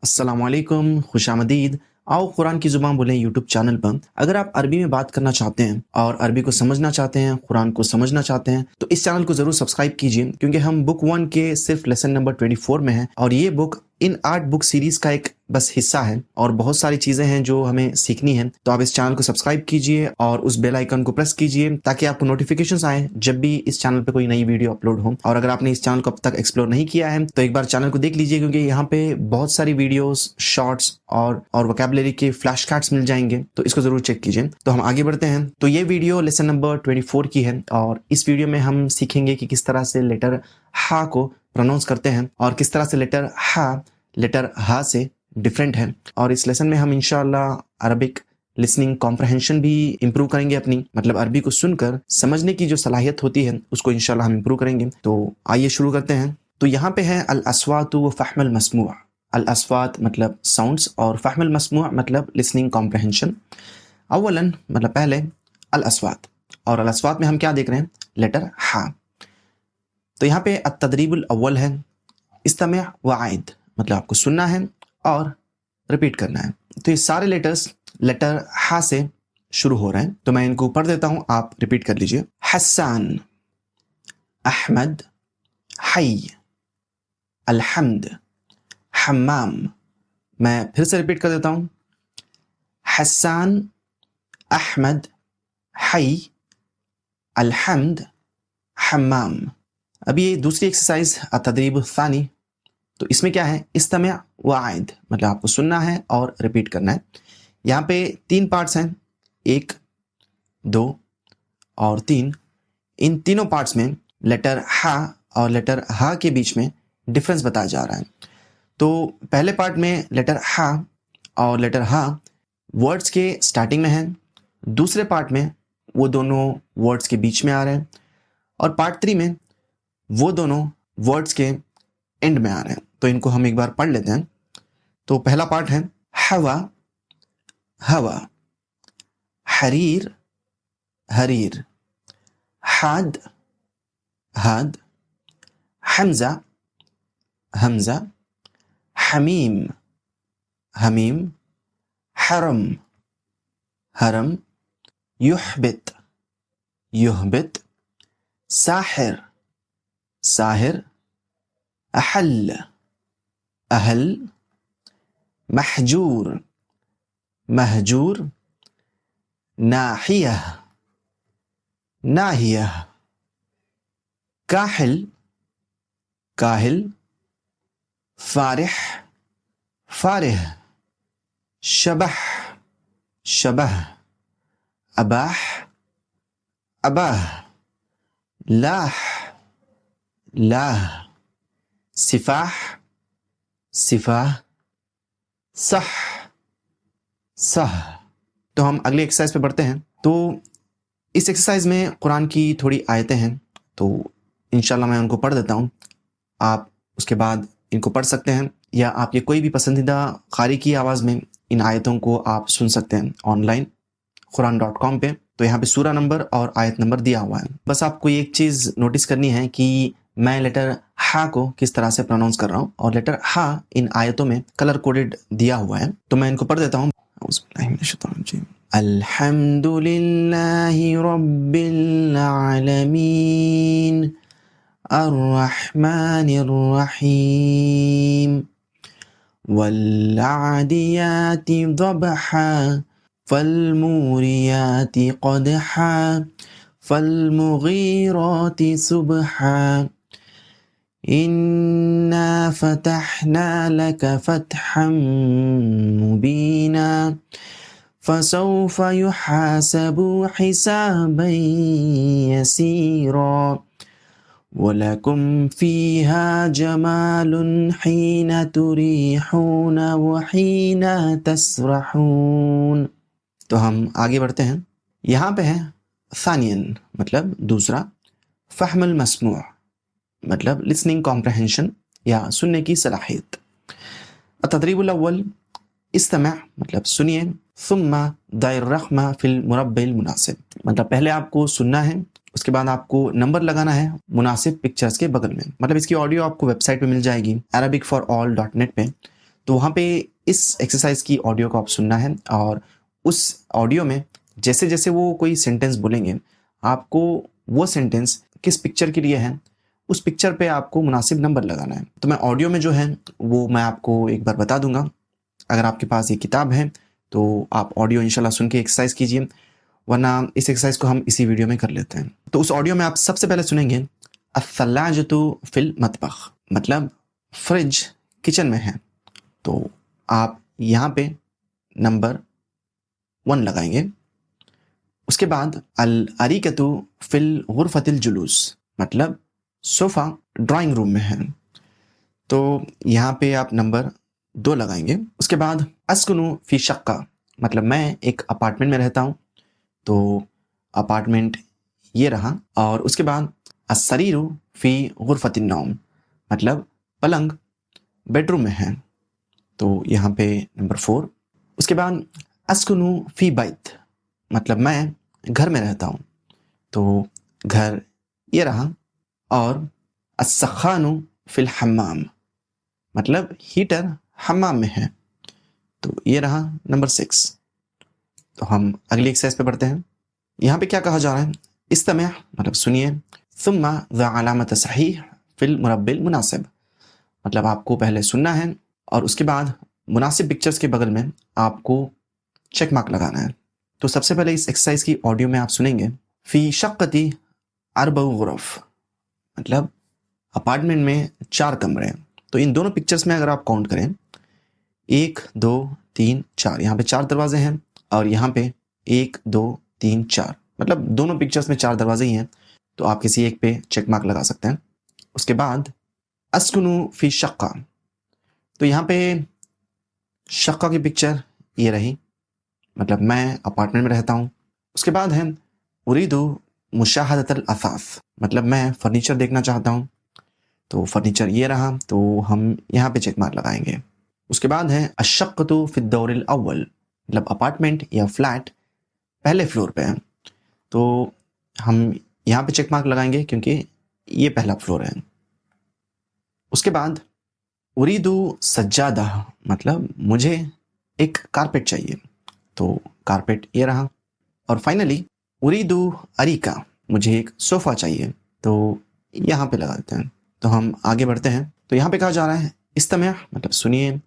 अस्सलामुअलैकुम, खुशामदीद। आओ कुरान की ज़ुबान बोलें यूट्यूब चैनल पर। अगर आप अरबी में बात करना चाहते हैं और अरबी को समझना चाहते हैं, कुरान को समझना चाहते हैं, तो इस चैनल को ज़रूर सब्सक्राइब कीजिए, क्योंकि हम बुक 1 के सिर्फ लेसन नंबर 24 में हैं और ये बुक इन 8 बुक सीरीज़ का एक बस हिस्सा है और बहुत सारी चीज़ें हैं जो हमें सीखनी है। तो आप इस चैनल को सब्सक्राइब कीजिए और उस बेल आइकन को प्रेस कीजिए ताकि आपको नोटिफिकेशंस आए जब भी इस चैनल पे कोई नई वीडियो अपलोड हो। और अगर आपने इस चैनल को अब तक एक्सप्लोर नहीं किया है तो एक बार चैनल को देख लीजिए, क्योंकि यहाँ पे बहुत सारी वीडियोस, शॉर्ट्स और वोकैबुलरी के फ्लैश कार्ड्स मिल जाएंगे, तो इसको जरूर चेक कीजिए। तो हम आगे बढ़ते हैं। तो ये वीडियो लेसन नंबर 24 की है और इस वीडियो में हम सीखेंगे कि किस तरह से लेटर हा को प्रोनाउंस करते हैं और किस तरह से लेटर हा से डिफरेंट है। और इस लेसन में हम इंशाअल्लाह अरबिक लिसनिंग कॉम्प्रहेंशन भी इम्प्रूव करेंगे, अपनी मतलब अरबी को सुनकर समझने की जो सलाहियत होती है उसको इंशाअल्लाह हम इम्प्रूव करेंगे। तो आइए शुरू करते हैं। तो यहाँ पे है अल अस्वातु व फहमुल मस्मूअ। अल अस्वात मतलब साउंड्स और फहमुल मस्मूअ मतलब लिसनिंग कॉम्प्रहेंशन। अव्वलन मतलब पहले अल अस्वात, और अल अस्वात में हम क्या देख रहे हैं? लेटर हा। तो यहाँ पे अत-तदरीबुल अव्वल है, इस्तमे व आइद मतलब आपको सुनना है और रिपीट करना है। तो ये सारे लेटर्स लेटर हा से शुरू हो रहे हैं, तो मैं इनको पढ़ देता हूं, आप रिपीट कर लीजिए। हसन, अहमद, हई, अलहम्द, हम्माम। मैं फिर से रिपीट कर देता हूं। हसन, अहमद, हई, अलहम्द, हम्माम। अब ये दूसरी एक्सरसाइज अतदरीब सानी, तो इसमें क्या है? इस्तमिअ व आइद मतलब आपको सुनना है और रिपीट करना है। यहाँ पे 3 पार्ट्स हैं, 1, 2 और 3। इन तीनों पार्ट्स में लेटर हा और लेटर हा के बीच में डिफरेंस बताया जा रहा है। तो पहले पार्ट में लेटर हा और लेटर हा वर्ड्स के स्टार्टिंग में है, दूसरे पार्ट में वो दोनों वर्ड्स के बीच में आ रहे हैं और पार्ट 3 में वो दोनों वर्ड्स के एंड में आ रहे हैं। तो इनको हम एक बार पढ़ लेते हैं। तो पहला पार्ट है हवा, हवा, हरीर, हरीर, हाद, हाद, हमजा, हमजा, हमीम, हमीम, हरम, हरम, युहबित, युहबित, साहिर, साहिर, अहल, अहल, महजूर, महजूर, नाहिया, नाहिया, काहिल, काहिल, फारिह, फारिह, शबह, शबह, अबाह, अबाह, लाह, लाह, सिफाह, सिफाह, सह, सह। तो हम अगली एक्सरसाइज पे बढ़ते हैं। तो इस एक्सरसाइज में कुरान की थोड़ी आयतें हैं, तो इंशाल्लाह मैं उनको पढ़ देता हूँ, आप उसके बाद इनको पढ़ सकते हैं या आप ये कोई भी पसंदीदा कारी की आवाज़ में इन आयतों को आप सुन सकते हैं ऑनलाइन quran.com पे। तो यहाँ पे सूरा नंबर और आयत नंबर दिया हुआ है। बस आपको एक चीज़ नोटिस करनी है कि मैं लेटर हा को किस तरह से प्रोनाउंस कर रहा हूँ और लेटर हा इन आयतों में कलर कोडेड दिया हुआ है। तो मैं इनको पढ़ देता हूँ। अल्हम्दुलिल्लाहि रब्बिल आलमीन, अर्रहमानिर रहीम, वल्आदियाति ज़बहा, फल्मूरियाति क़दहा, फल्मुगीराति सुबहा, इन्ना फ़तहना लक फ़तहम मुबीना, फ़सौफ़ युहासबु हिसाबन यसीरा, वलकुम फ़ीहा जमालुन हीना तुरीहून व हीना तसरहून। तो हम आगे बढ़ते हैं। यहाँ पे है सानियन मतलब दूसरा, फहमुल मस्मूअ मतलब लिसनिंग कॉम्प्रहेंशन या सुनने की सलाहियत। अत-तदरीबुल अव्वल, इस्तमा मतलब सुनिए, सुम्मा दायर रख्मा फिल मुरब्बिल मुनासिब मतलब पहले आपको सुनना है, उसके बाद आपको नंबर लगाना है मुनासिब पिक्चर्स के बगल में। मतलब इसकी ऑडियो आपको वेबसाइट पे मिल जाएगी arabicforall.net पे, तो वहाँ पे इस एक्सरसाइज की ऑडियो को आप सुनना है और उस ऑडियो में जैसे जैसे वो कोई सेंटेंस बोलेंगे, आपको वो सेंटेंस किस पिक्चर के लिए है, उस पिक्चर पे आपको मुनासिब नंबर लगाना है। तो मैं ऑडियो में जो है वो मैं आपको एक बार बता दूंगा। अगर आपके पास ये किताब है तो आप ऑडियो इंशाल्लाह सुन के एक्सरसाइज कीजिए, वरना इस एक्सरसाइज को हम इसी वीडियो में कर लेते हैं। तो उस ऑडियो में आप सबसे पहले सुनेंगे अस्सलाजतु फिल मतबख, मतलब फ्रिज किचन में है। तो आप यहाँ पे नंबर 1 लगाएंगे। उसके बाद अल अरीकतु फिल गुरफतिल जुलूस, मतलब सोफ़ा ड्राइंग रूम में है। तो यहाँ पे आप नंबर 2 लगाएंगे। उसके बाद अस्कुनु फी शक्का, मतलब मैं एक अपार्टमेंट में रहता हूँ, तो अपार्टमेंट ये रहा। और उसके बाद अस्सरीरु फी गुरफतिन नौम, मतलब पलंग बेडरूम में है, तो यहाँ पे नंबर 4। उसके बाद अस्कुनु फी बैत, मतलब मैं घर में रहता हूँ, तो घर ये रहा। और अस्सखानु फिल हम्माम, मतलब हीटर हम्माम में है, तो ये रहा नंबर 6। तो हम अगली एक्सरसाइज पे बढ़ते हैं। यहाँ पे क्या कहा जा रहा है, इस्तमिअ, मतलब सुनिए, सुम्मा ज़ा अलामत सहीह फिल मुरब्बिल मुनासिब, मतलब आपको पहले सुनना है और उसके बाद मुनासिब पिक्चर्स के बगल में आपको चेक मार्क लगाना है। तो सबसे पहले इस एक्सरसाइज की ऑडियो में आप सुनेंगे फ़ी शक्कती अरबउ गुरफ़, मतलब अपार्टमेंट में 4 कमरे हैं। तो इन दोनों पिक्चर्स में अगर आप काउंट करें 1 2 3 4, यहाँ पे 4 दरवाजे हैं और यहाँ पे 1 2 3 4, मतलब दोनों पिक्चर्स में 4 दरवाजे ही हैं, तो आप किसी एक पे चेक मार्क लगा सकते हैं। उसके बाद अस्कुनु फी शक्का, तो यहाँ पे शक्का की पिक्चर ये रही, मतलब मैं अपार्टमेंट में रहता हूँ। उसके बाद है उरीदु मुशाहदतल असास, मतलब मैं फर्नीचर देखना चाहता हूँ, तो फर्नीचर ये रहा, तो हम यहाँ पे चेक मार्क लगाएंगे। उसके बाद है अशक्कतु फिद दौरिल अव्वल, मतलब अपार्टमेंट या फ्लैट पहले फ्लोर पे है, तो हम यहाँ पे चेक मार्क लगाएंगे क्योंकि ये पहला फ्लोर है। उसके बाद उरीदु सज्जादा, मतलब मुझे एक कारपेट चाहिए, तो कारपेट ये रहा। और फाइनली उरीदु अरीका, मुझे एक सोफ़ा चाहिए, तो यहाँ पे लगा देते हैं। तो हम आगे बढ़ते हैं। तो यहाँ पे कहा जा रहा है इस्तमिअ, मतलब सुनिए,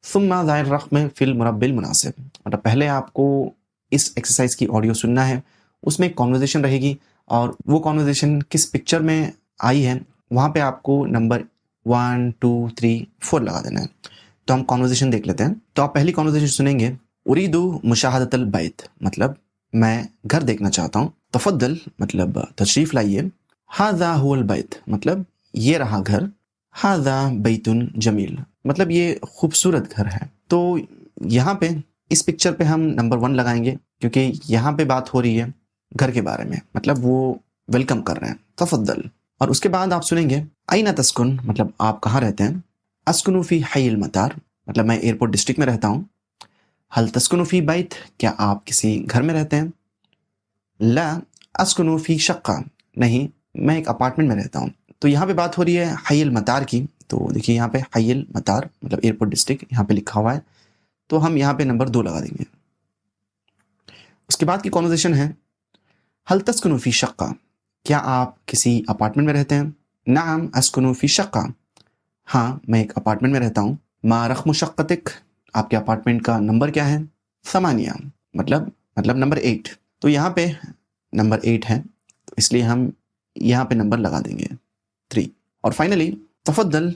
सुम्मा ज़ायर रक़्म फिल मुरब्बिल मुनासिब, मतलब पहले आपको इस एक्सरसाइज की ऑडियो सुनना है, उसमें एक कॉन्वर्जेशन रहेगी और वो कॉन्वर्जेशन किस पिक्चर में आई है वहाँ पे आपको नंबर 1 2 3 4 लगा देना है। तो हम कॉन्वर्जेशन देख लेते हैं। तो आप पहली कॉन्वर्जेशन सुनेंगे उरीदु मुशाहदतल बैत, मतलब मैं घर देखना चाहता हूँ। तफद्दल, मतलब तशरीफ़ लाइए। हाज़ा हुवल बैत, मतलब ये रहा घर। हाज़ा बैतुन जमील, मतलब ये खूबसूरत घर है। तो यहाँ पे इस पिक्चर पे हम नंबर 1 लगाएंगे क्योंकि यहाँ पे बात हो रही है घर के बारे में, मतलब वो वेलकम कर रहे हैं, तफद्दल। और उसके बाद आप सुनेंगे आइना तस्कुन, मतलब आप कहाँ रहते हैं। अस्कुनु फी हय्यिल मतार, मतलब मैं एयरपोर्ट डिस्ट्रिक्ट में रहता हूँ। हल तस्कुनु फी बैत, क्या आप किसी घर में रहते हैं। ला अस्कुनु फी शक्का, नहीं मैं एक अपार्टमेंट में रहता हूँ। तो यहाँ पे बात हो रही है हय्यिल मतार की, तो देखिए यहाँ पे हय्यिल मतार मतलब एयरपोर्ट डिस्ट्रिक्ट यहाँ पे लिखा हुआ है, तो हम यहाँ पे नंबर 2 लगा देंगे। उसके बाद की कॉन्वर्जेशन है हल तस्कुनु फी शक्का, क्या आप किसी अपार्टमेंट में रहते हैं। नाम अस्कुनु फी शक्का, हाँ मैं एक अपार्टमेंट में रहता हूँ। मा रक़्मु शक्कतिक, आपके अपार्टमेंट का नंबर क्या है। समानिया, मतलब नंबर 8, तो यहाँ पे नंबर 8 है, तो इसलिए हम यहाँ पे नंबर लगा देंगे 3। और फाइनली तफद्दल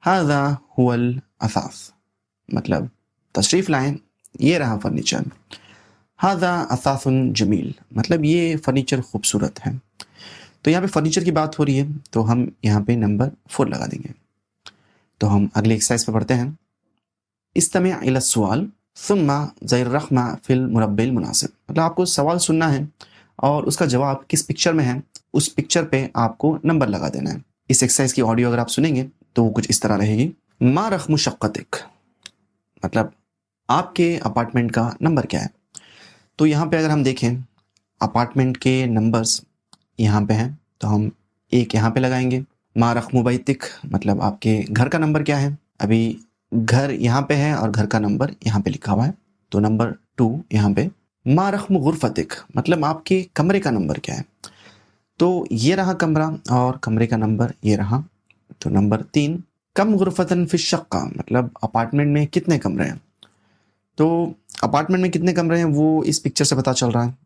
हाज़ा हुवल असास, मतलब तशरीफ़ लाएं, ये रहा फर्नीचर। हाज़ा असासुन जमील, मतलब ये फर्नीचर खूबसूरत है। तो यहाँ पे फर्नीचर की बात हो रही है, तो हम यहाँ पे नंबर 4 लगा देंगे। तो हम अगले एक्सरसाइज पे बढ़ते हैं। इस्तमिअ इला सवाल सुम्मा ज़ैर रक़्म फिल मुरब्बिल मुनासिब, मतलब आपको सवाल सुनना है और उसका जवाब किस पिक्चर में है उस पिक्चर पे आपको नंबर लगा देना है। इस एक्सरसाइज की ऑडियो अगर आप सुनेंगे तो वो कुछ इस तरह रहेगी। मा रक़्मु शक्कतिक, मतलब आपके अपार्टमेंट का नंबर क्या है। तो यहाँ पे अगर हम देखें अपार्टमेंट के नंबर्स यहाँ पे हैं, तो हम एक यहाँ पे लगाएंगे। मा रक़्मु बैतिक, मतलब आपके घर का नंबर क्या है। अभी घर यहाँ पे है और घर का नंबर यहाँ पे लिखा हुआ है, तो नंबर 2 यहाँ पे। मा रक़्म गुरफ़तिक, मतलब आपके कमरे का नंबर क्या है। तो ये रहा कमरा और कमरे का नंबर ये रहा। तो नंबर 3, कम गुरफ़तन फ़ी शक़्क़ा, मतलब अपार्टमेंट में कितने कमरे हैं। तो अपार्टमेंट में कितने कमरे हैं वो इस पिक्चर से पता चल रहा है,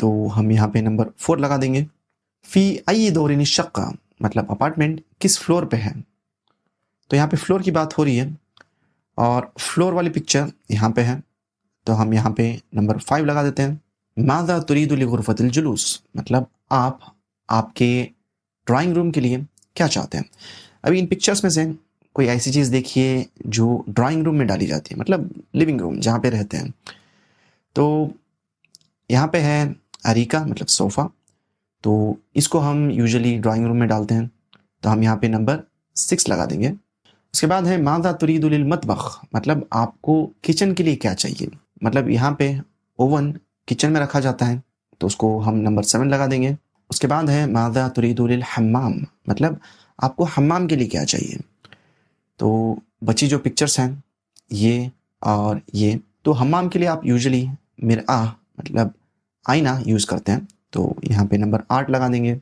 तो हम यहाँ पे नंबर 4 लगा देंगे। फ़ी अय्यि दौरिन शक़्क़ा, मतलब अपार्टमेंट किस फ्लोर पे है। तो यहाँ पे फ्लोर की बात हो रही है और फ्लोर वाली पिक्चर यहाँ पे है, तो हम यहाँ पे नंबर 5 लगा देते हैं। माज़ा तुरीदु लिग़ुरफ़तिल जुलूस, मतलब आप आपके ड्राइंग रूम के लिए क्या चाहते हैं। अभी इन पिक्चर्स में से कोई ऐसी चीज़ देखिए जो ड्राइंग रूम में डाली जाती है, मतलब लिविंग रूम जहाँ पे रहते हैं। तो यहाँ पे है अरीका, मतलब सोफ़ा, तो इसको हम यूजुअली ड्राइंग रूम में डालते हैं, तो हम यहाँ पे नंबर 6 लगा देंगे। उसके बाद है माज़ा तुरीदु लिल मतबख़, मतलब आपको किचन के लिए क्या चाहिए। मतलब यहाँ पे ओवन किचन में रखा जाता है, तो उसको हम नंबर 7 लगा देंगे। उसके बाद है माज़ा तुरीदु लिल हम्माम, मतलब आपको हम्माम के लिए क्या चाहिए। तो बची जो पिक्चर्स हैं ये और ये, तो हम्माम के लिए आप यूजुअली मिरआह, मतलब आईना यूज़ करते हैं, तो यहाँ पे नंबर 8 लगा देंगे।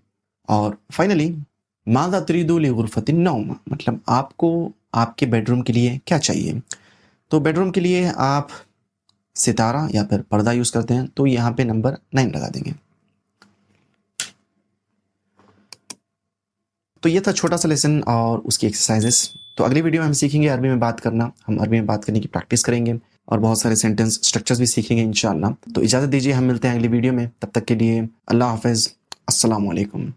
और फाइनली माज़ा तुरीदु लिग़ुरफ़तिन नौम, मतलब आपको आपके बेडरूम के लिए क्या चाहिए। तो बेडरूम के लिए आप सितारा या फिर पर्दा यूज़ करते हैं, तो यहाँ पे नंबर 9 लगा देंगे। तो ये था छोटा सा लेसन और उसकी एक्सरसाइजेस। तो अगली वीडियो में हम सीखेंगे अरबी में बात करना, हम अरबी में बात करने की प्रैक्टिस करेंगे और बहुत सारे सेंटेंस स्ट्रक्चर्स भी सीखेंगे इंशाल्लाह। तो इजाज़त दीजिए, हम मिलते हैं अगली वीडियो में, तब तक के लिए अल्लाह हाफ़िज़, अस्सलामु अलैकुम।